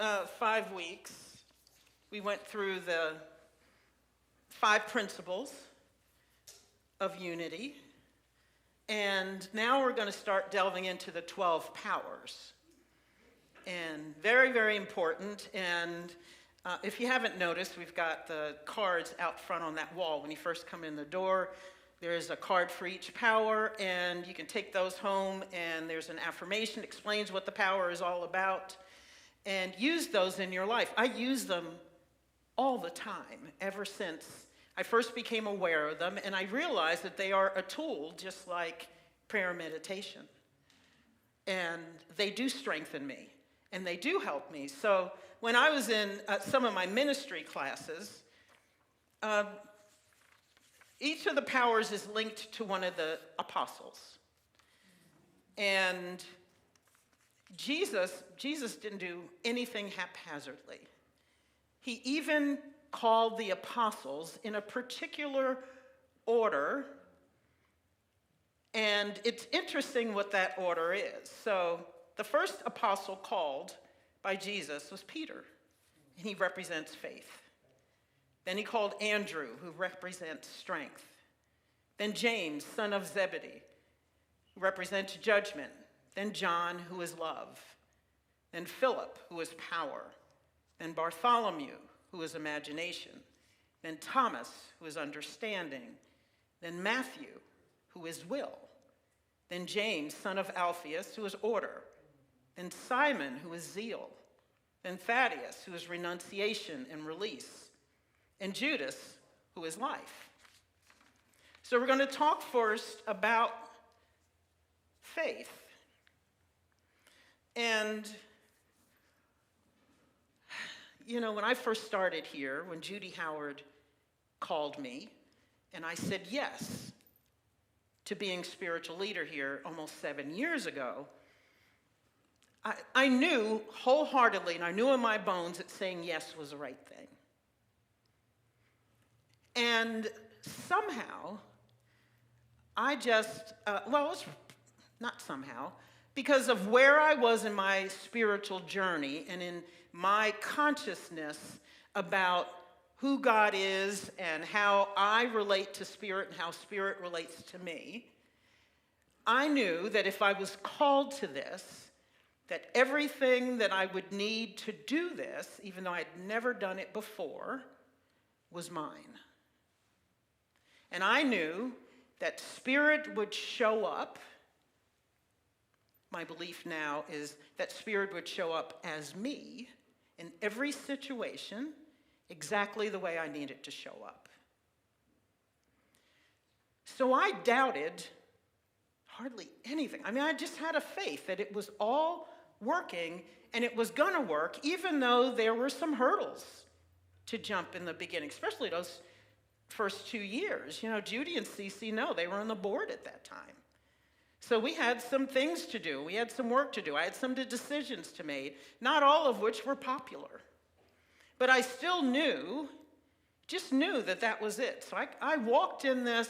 5 weeks, we went through the 5 principles of unity, and now we're going to start delving into the 12 powers. And very, very important. And if you haven't noticed, we've got the cards out front on that wall. When you first come in the door, there is a card for each power, and you can take those home, and there's an affirmation that explains what the power is all about, and use those in your life. I use them all the time, ever since I first became aware of them, and I realized that they are a tool just like prayer and meditation. And they do strengthen me, and they do help me. So when I was in some of my ministry classes, each of the powers is linked to one of the apostles. And Jesus didn't do anything haphazardly. He even called the apostles in a particular order, and it's interesting what that order is. So the first apostle called by Jesus was Peter, and he represents faith. Then he called Andrew, who represents strength. Then James, son of Zebedee, who represents judgment. Then John, who is love. Then Philip, who is power. Then Bartholomew, who is imagination. Then Thomas, who is understanding. Then Matthew, who is will. Then James, son of Alphaeus, who is order. Then Simon, who is zeal. Then Thaddeus, who is renunciation and release. And Judas, who is life. So we're going to talk first about faith. And, when I first started here, when Judy Howard called me, and I said yes to being spiritual leader here almost 7 years ago, I knew wholeheartedly, and I knew in my bones that saying yes was the right thing. And somehow, it's not somehow, because of where I was in my spiritual journey and in my consciousness about who God is and how I relate to Spirit and how Spirit relates to me, I knew that if I was called to this, that everything that I would need to do this, even though I'd never done it before, was mine. And I knew that Spirit would show up. My belief now is that Spirit would show up as me in every situation exactly the way I needed to show up. So I doubted hardly anything. I just had a faith that it was all working and it was going to work, even though there were some hurdles to jump in the beginning, especially those first 2 years. Judy and Cece, no, they were on the board at that time. So we had some things to do. We had some work to do. I had some decisions to make, not all of which were popular. But I still knew that was it. So I walked in this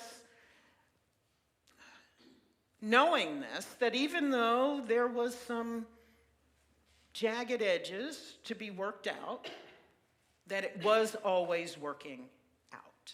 knowing that even though there was some jagged edges to be worked out, that it was always working out.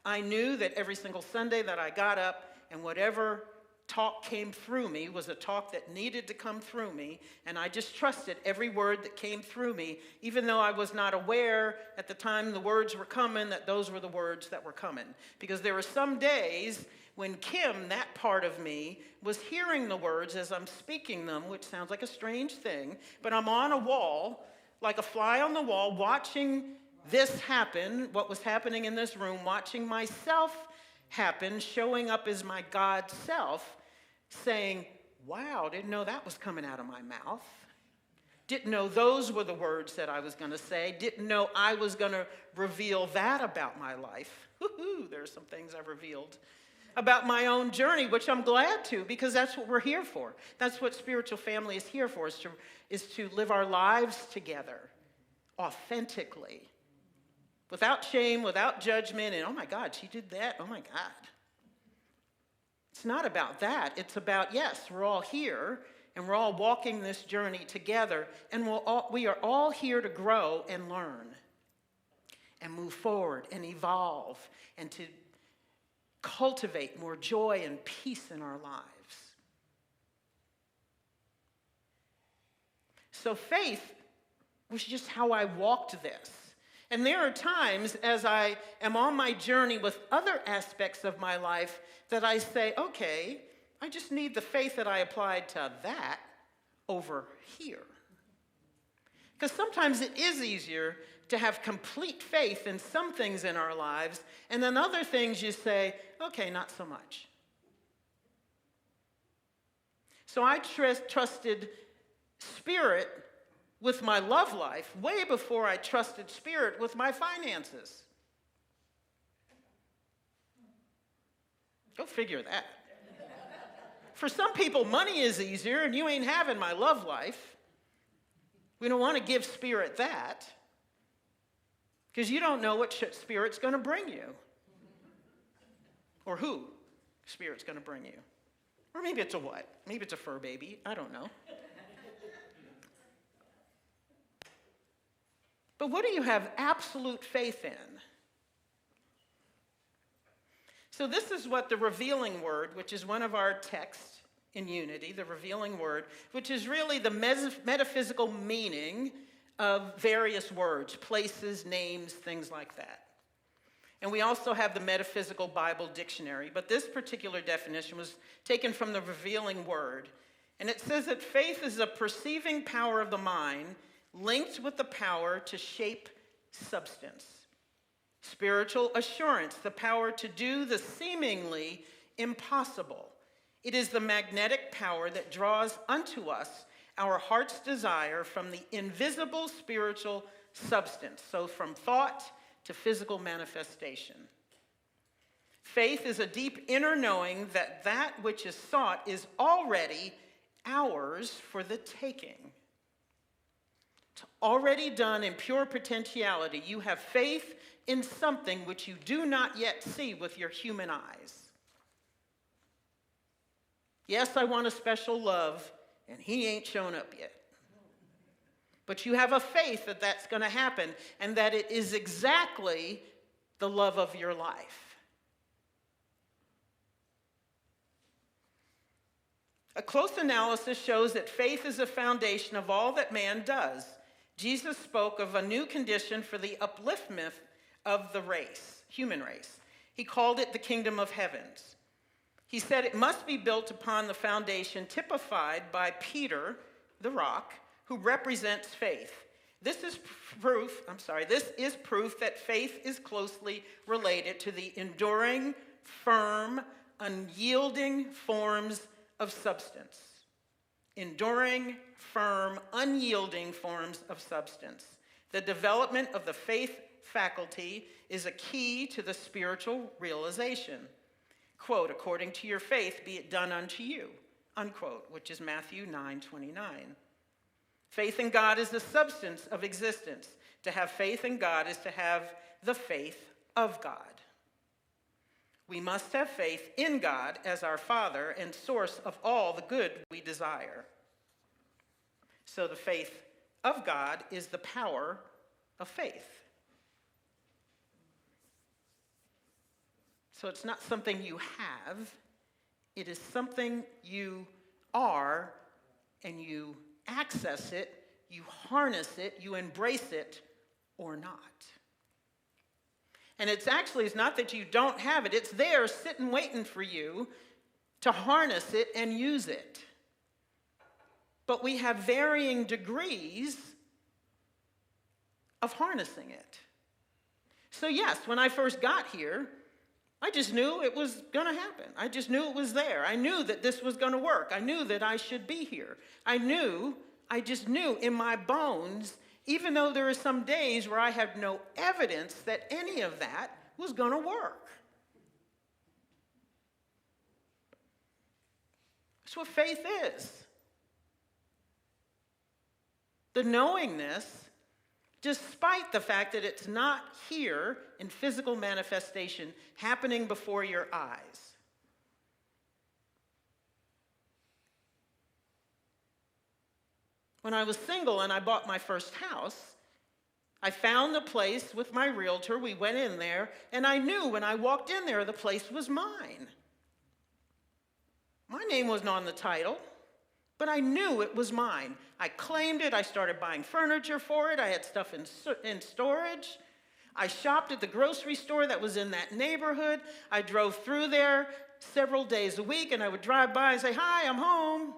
I knew that every single Sunday that I got up and whatever talk came through me was a talk that needed to come through me, and I just trusted every word that came through me, even though I was not aware at the time the words were coming that those were the words that were coming. Because there were some days when Kim, that part of me, was hearing the words as I'm speaking them, which sounds like a strange thing, but I'm on a wall, like a fly on the wall, watching this happen, what was happening in this room, watching myself happen, showing up as my God self, saying, wow, didn't know that was coming out of my mouth. Didn't know those were the words that I was going to say. Didn't know I was going to reveal that about my life. Woo-hoo, there's some things I've revealed about my own journey, which I'm glad to, because that's what we're here for. That's what spiritual family is here for, is to live our lives together authentically, without shame, without judgment, and oh my God, she did that, oh my God. It's not about that. It's about, yes, we're all here, And we're all walking this journey together, and we are all here to grow and learn and move forward and evolve and to cultivate more joy and peace in our lives. So faith was just how I walked this. And there are times as I am on my journey with other aspects of my life that I say, okay, I just need the faith that I applied to that over here. Because sometimes it is easier to have complete faith in some things in our lives, and then other things you say, okay, not so much. So I trusted Spirit with my love life way before I trusted Spirit with my finances. Go figure that. For some people, money is easier, and you ain't having my love life. We don't want to give Spirit that, because you don't know what Spirit's going to bring you, or who Spirit's going to bring you. Or maybe it's a what? Maybe it's a fur baby. I don't know. But what do you have absolute faith in? So this is what the revealing word, which is one of our texts in Unity, the revealing word, which is really the metaphysical meaning of various words, places, names, things like that. And we also have the Metaphysical Bible Dictionary, but this particular definition was taken from the revealing word. And it says that faith is a perceiving power of the mind linked with the power to shape substance. Spiritual assurance, the power to do the seemingly impossible. It is the magnetic power that draws unto us our heart's desire from the invisible spiritual substance, so from thought to physical manifestation. Faith is a deep inner knowing that that which is sought is already ours for the taking. Already done in pure potentiality. You have faith in something which you do not yet see with your human eyes. Yes, I want a special love, and he ain't shown up yet. But you have a faith that that's going to happen, and that it is exactly the love of your life. A close analysis shows that faith is the foundation of all that man does. Jesus spoke of a new condition for the upliftment of the race, human race. He called it the kingdom of heavens. He said it must be built upon the foundation typified by Peter, the rock, who represents faith. This is proof that faith is closely related to the enduring, firm, unyielding forms of substance. Enduring, firm, unyielding forms of substance. The development of the faith faculty is a key to the spiritual realization. Quote, according to your faith, be it done unto you, unquote, which is Matthew 9:29. Faith in God is the substance of existence. To have faith in God is to have the faith of God. We must have faith in God as our Father and source of all the good we desire. So the faith of God is the power of faith. So it's not something you have, it is something you are, and you access it, you harness it, you embrace it, or not. And it's not that you don't have it, it's there sitting waiting for you to harness it and use it. But we have varying degrees of harnessing it. So yes, when I first got here, I just knew it was going to happen. I just knew it was there. I knew that this was going to work. I knew that I should be here. I just knew in my bones, even though there are some days where I had no evidence that any of that was going to work. That's what faith is. The knowingness, despite the fact that it's not here in physical manifestation happening before your eyes. When I was single and I bought my first house, I found the place with my realtor. We went in there, and I knew when I walked in there, the place was mine. My name wasn't on the title, but I knew it was mine. I claimed it. I started buying furniture for it. I had stuff in storage. I shopped at the grocery store that was in that neighborhood. I drove through there several days a week, and I would drive by and say, "Hi, I'm home."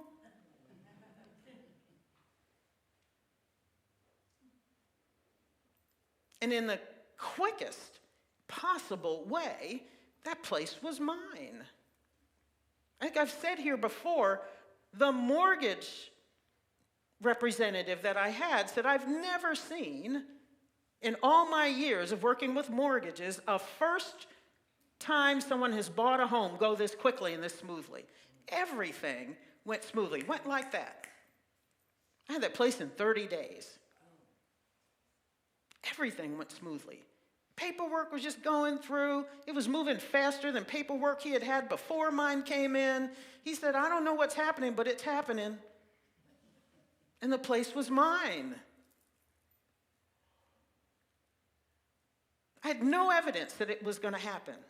And in the quickest possible way, that place was mine. Like I've said here before, the mortgage representative that I had said, "I've never seen in all my years of working with mortgages a first time someone has bought a home go this quickly and this smoothly." Everything went smoothly, went like that. I had that place in 30 days. Everything went smoothly. Paperwork was just going through. It was moving faster than paperwork he had had before mine came in. He said, "I don't know what's happening, but it's happening." And the place was mine. I had no evidence that it was going to happen.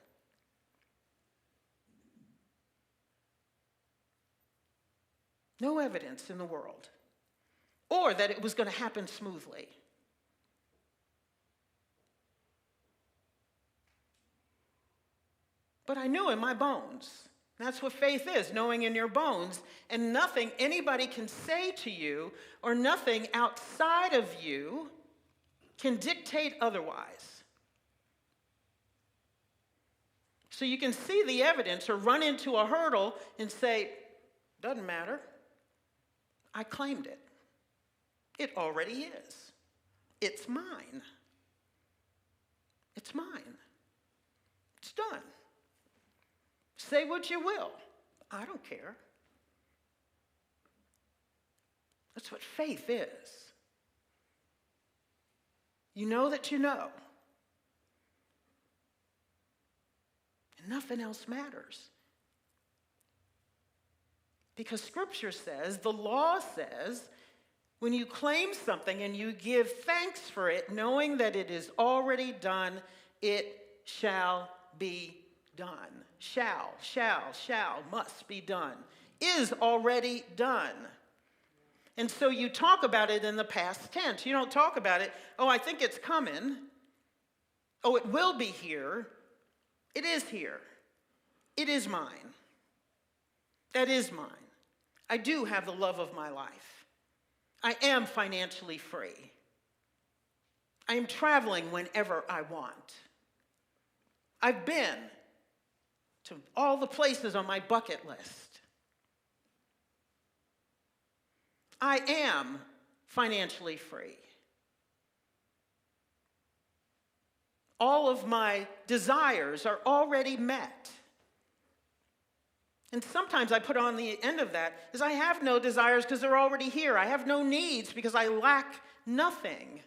No evidence in the world. Or that it was going to happen smoothly. But I knew in my bones. That's what faith is, knowing in your bones. And nothing anybody can say to you or nothing outside of you can dictate otherwise. So you can see the evidence or run into a hurdle and say, "Doesn't matter. I claimed it. It already is. It's mine. It's mine. It's done. Say what you will. I don't care." That's what faith is. You know that you know. And nothing else matters. Because Scripture says, the law says, when you claim something and you give thanks for it, knowing that it is already done, it shall be done. Shall, must be done. Is already done. And so you talk about it in the past tense. You don't talk about it, "Oh, I think it's coming. Oh, it will be here." It is here. It is mine. That is mine. I do have the love of my life. I am financially free. I am traveling whenever I want. I've been to all the places on my bucket list. I am financially free. All of my desires are already met. And sometimes I put on the end of that is I have no desires because they're already here. I have no needs because I lack nothing.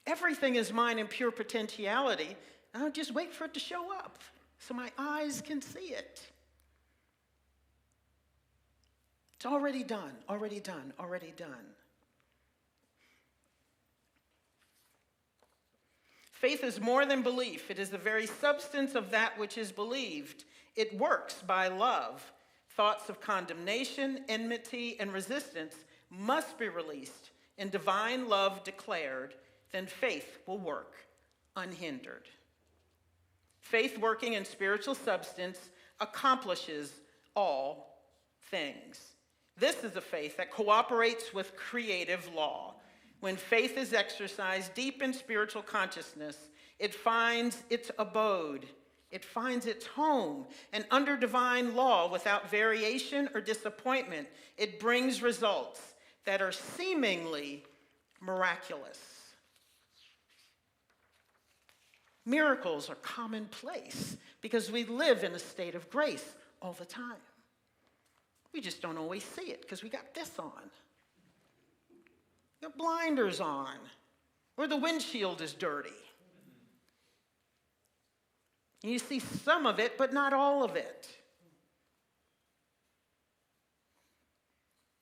Everything is mine in pure potentiality. And I'll just wait for it to show up so my eyes can see it. It's already done, already done, already done. Faith is more than belief. It is the very substance of that which is believed. It works by love. Thoughts of condemnation, enmity, and resistance must be released and divine love declared. Then faith will work unhindered. Faith working in spiritual substance accomplishes all things. This is a faith that cooperates with creative law. When faith is exercised deep in spiritual consciousness, it finds its abode, it finds its home, and under divine law, without variation or disappointment, it brings results that are seemingly miraculous. Miracles are commonplace because we live in a state of grace all the time. We just don't always see it because we got this on. The blinders on, or the windshield is dirty. You see some of it, but not all of it.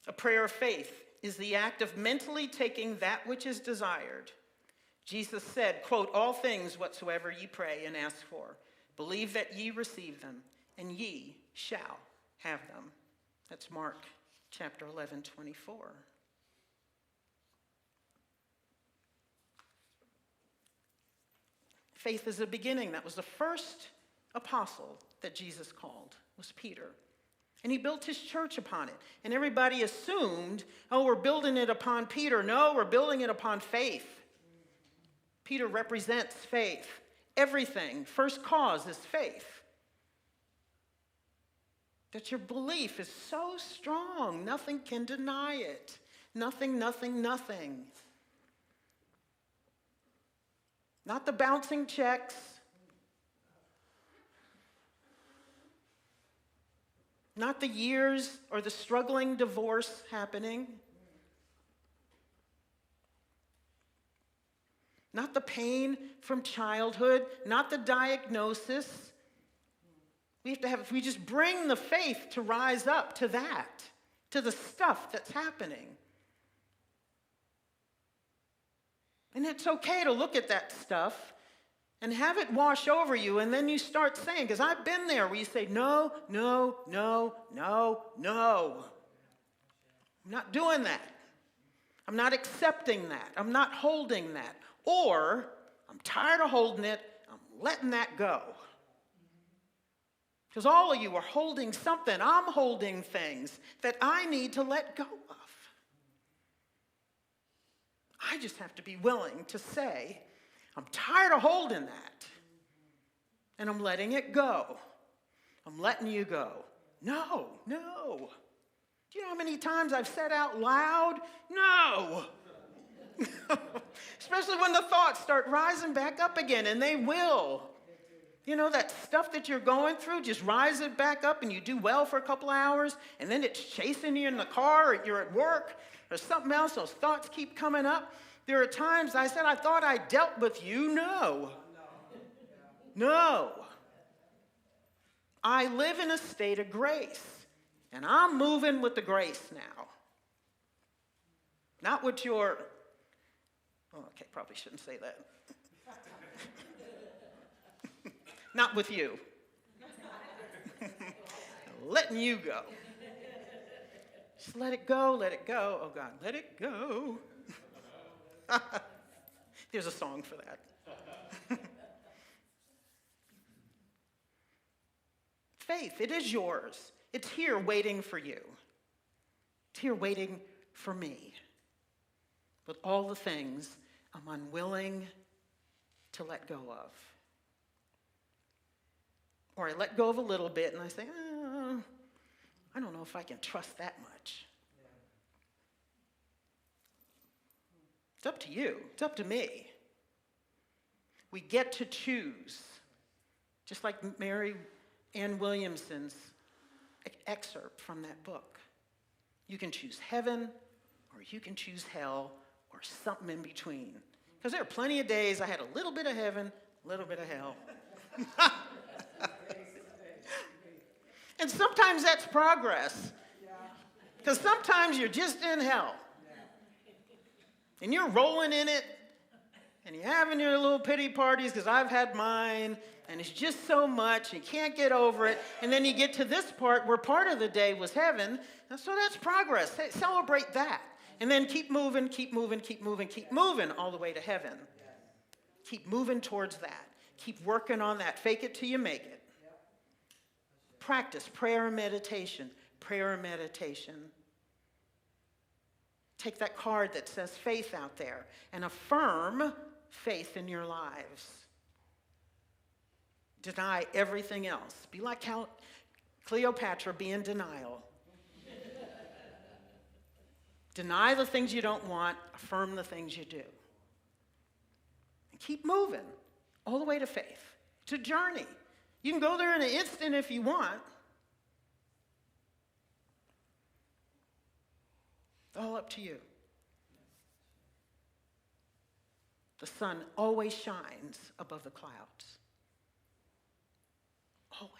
A prayer of faith is the act of mentally taking that which is desired. Jesus said, quote, "All things whatsoever ye pray and ask for, believe that ye receive them, and ye shall have them." That's Mark chapter 11, 24. Faith is a beginning. That was the first apostle that Jesus called, was Peter. And he built his church upon it. And everybody assumed, oh, we're building it upon Peter. No, we're building it upon faith. Peter represents faith. Everything, first cause is faith. That your belief is so strong, nothing can deny it. Nothing, nothing, nothing. Not the bouncing checks. Not the years or the struggling divorce happening. Not the pain from childhood. Not the diagnosis. We just bring the faith to rise up to that, to the stuff that's happening. And it's okay to look at that stuff and have it wash over you, and then you start saying, because I've been there where you say, no, no, no, no, no. I'm not doing that. I'm not accepting that. I'm not holding that. Or, I'm tired of holding it. I'm letting that go. Because all of you are holding something. I'm holding things that I need to let go of. I just have to be willing to say, I'm tired of holding that. And I'm letting it go. I'm letting you go. No, no. Do you know how many times I've said out loud, no? Especially when the thoughts start rising back up again, and they will. You know, that stuff that you're going through, just rise it back up and you do well for a couple of hours, and then it's chasing you in the car, or you're at work, or something else, those thoughts keep coming up. There are times I said, I thought I dealt with you. No. No. I live in a state of grace, and I'm moving with the grace now. Not with your, okay, probably shouldn't say that. Not with you. Letting you go. Just let it go, let it go. Oh God, let it go. There's a song for that. Faith, it is yours. It's here waiting for you. It's here waiting for me. With all the things I'm unwilling to let go of. Or I let go of a little bit and I say, I don't know if I can trust that much. It's up to you. It's up to me. We get to choose. Just like Mary Ann Williamson's excerpt from that book. You can choose heaven, or you can choose hell, or something in between. Because there are plenty of days I had a little bit of heaven, a little bit of hell. And sometimes that's progress. Because sometimes you're just in hell. And you're rolling in it. And you're having your little pity parties, because I've had mine. And it's just so much. You can't get over it. And then you get to this part where part of the day was heaven. And so that's progress. Celebrate that. And then keep moving, keep moving, keep moving, keep moving all the way to heaven. Keep moving towards that. Keep working on that. Fake it till you make it. Practice prayer and meditation. Prayer and meditation. Take that card that says faith out there and affirm faith in your lives. Deny everything else. Be like Cleopatra, be in denial. Deny the things you don't want, affirm the things you do. And keep moving all the way to faith. It's a journey. You can go there in an instant if you want. It's all up to you. The sun always shines above the clouds. Always.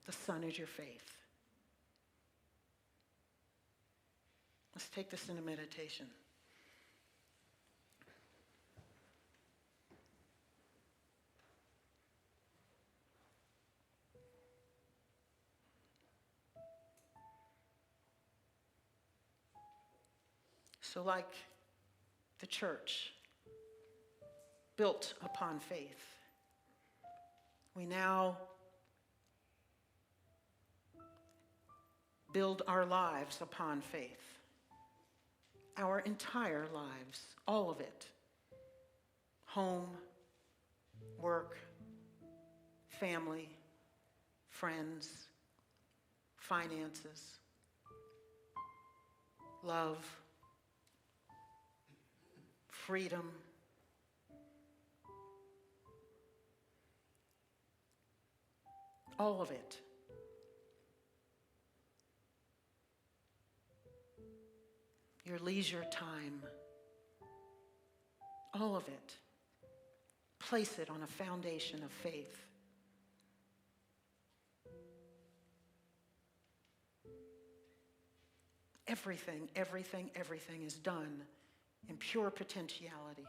The sun is your faith. Let's take this into meditation. So like the church, built upon faith, we now build our lives upon faith. Our entire lives, all of it. Home, work, family, friends, finances, love, freedom, all of it. Your leisure time, all of it. Place it on a foundation of faith. Everything, everything, everything is done in pure potentiality.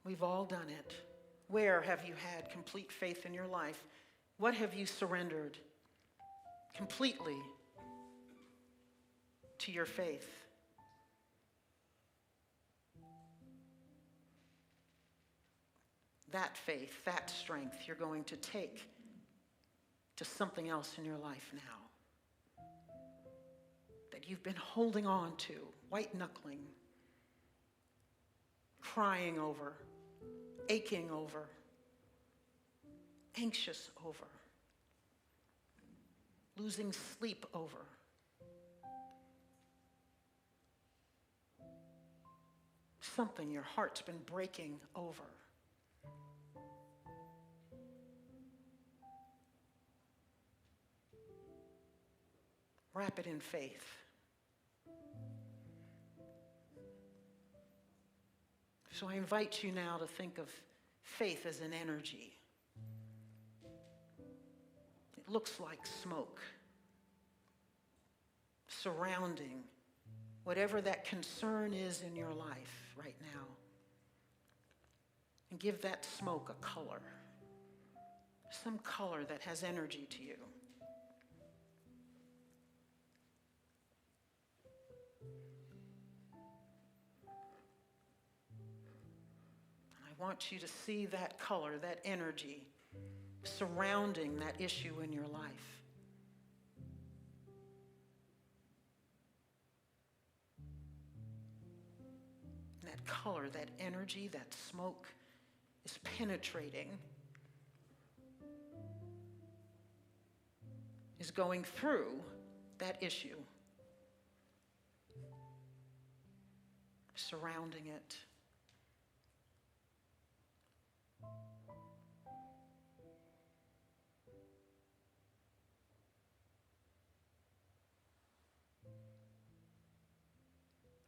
We've all done it. Where have you had complete faith in your life? What have you surrendered completely to your faith? That faith, that strength, you're going to take to something else in your life now that you've been holding on to, white-knuckling, crying over, aching over, anxious over, losing sleep over. Something your heart's been breaking over. Wrap it in faith. So I invite you now to think of faith as an energy. It looks like smoke surrounding whatever that concern is in your life right now. And give that smoke a color, some color that has energy to you. I want you to see that color, that energy surrounding that issue in your life. And that color, that energy, that smoke is penetrating, is going through that issue, surrounding it.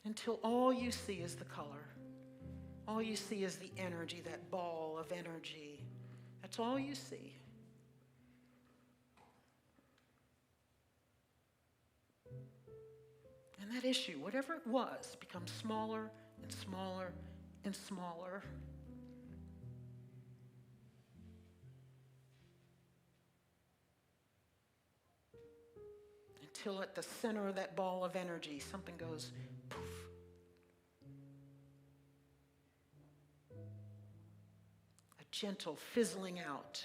Until all you see is the color. All you see is the energy, that ball of energy. That's all you see. And that issue, whatever it was, becomes smaller and smaller and smaller. Until at the center of that ball of energy, something goes poof. A gentle fizzling out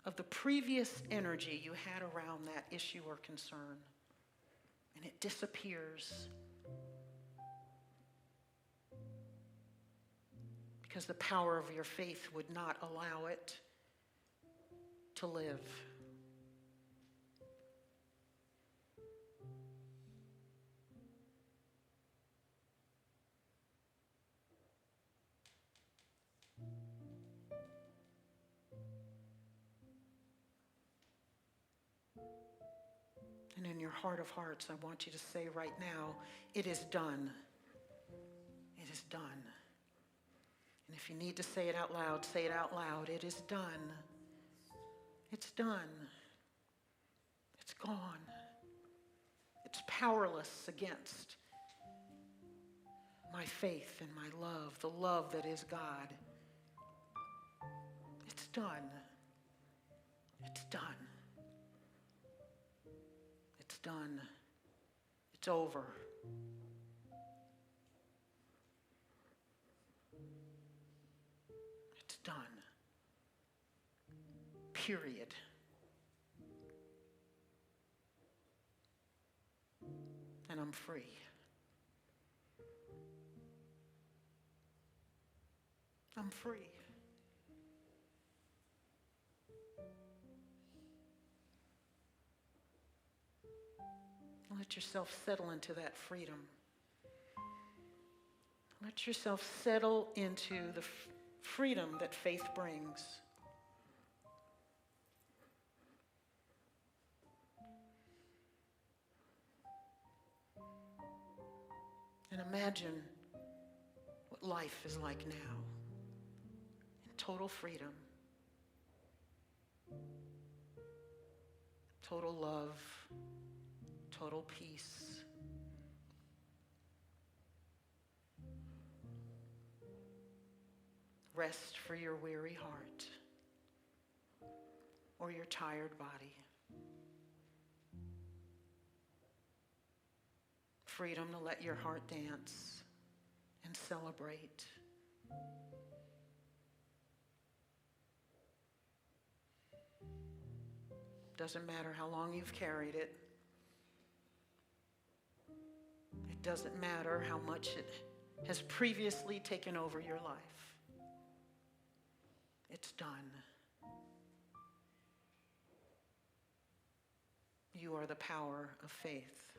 of the previous energy you had around that issue or concern. And it disappears. Because the power of your faith would not allow it to live. And in your heart of hearts, I want you to say right now, it is done. It is done. And if you need to say it out loud, say it out loud. It is done. It's done. It's gone. It's powerless against my faith and my love, the love that is God. It's done. It's done. It's done. It's over. It's done. Period. And I'm free. I'm free. Let yourself settle into that freedom. Let yourself settle into the freedom that faith brings. And imagine what life is like now, in total freedom, total love, total peace. Rest for your weary heart or your tired body. Freedom to let your heart dance and celebrate. Doesn't matter how long you've carried it. It doesn't matter how much it has previously taken over your life. It's done. You are the power of faith.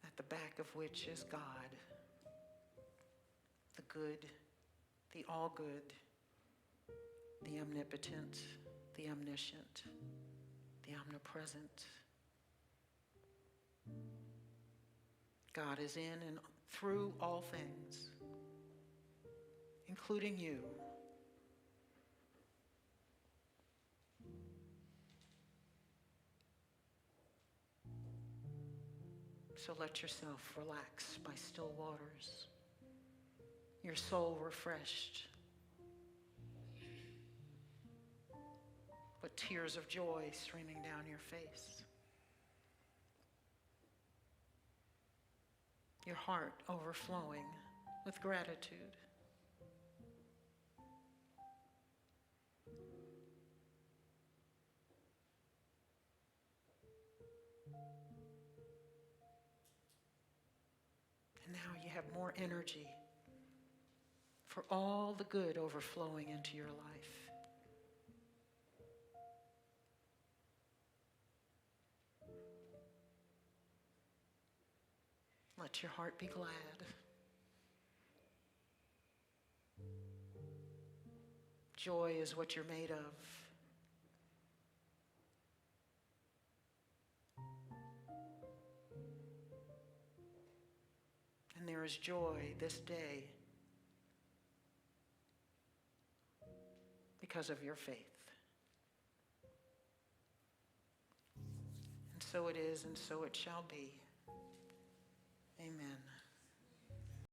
At the back of which is God, the good, the all good, the omnipotent, the omniscient, the omnipresent. God is in and through all things, including you. So let yourself relax by still waters, your soul refreshed, with tears of joy streaming down your face, your heart overflowing with gratitude. And now you have more energy for all the good overflowing into your life. Let your heart be glad. Joy is what you're made of. And there is joy this day because of your faith. And so it is, and so it shall be. Amen.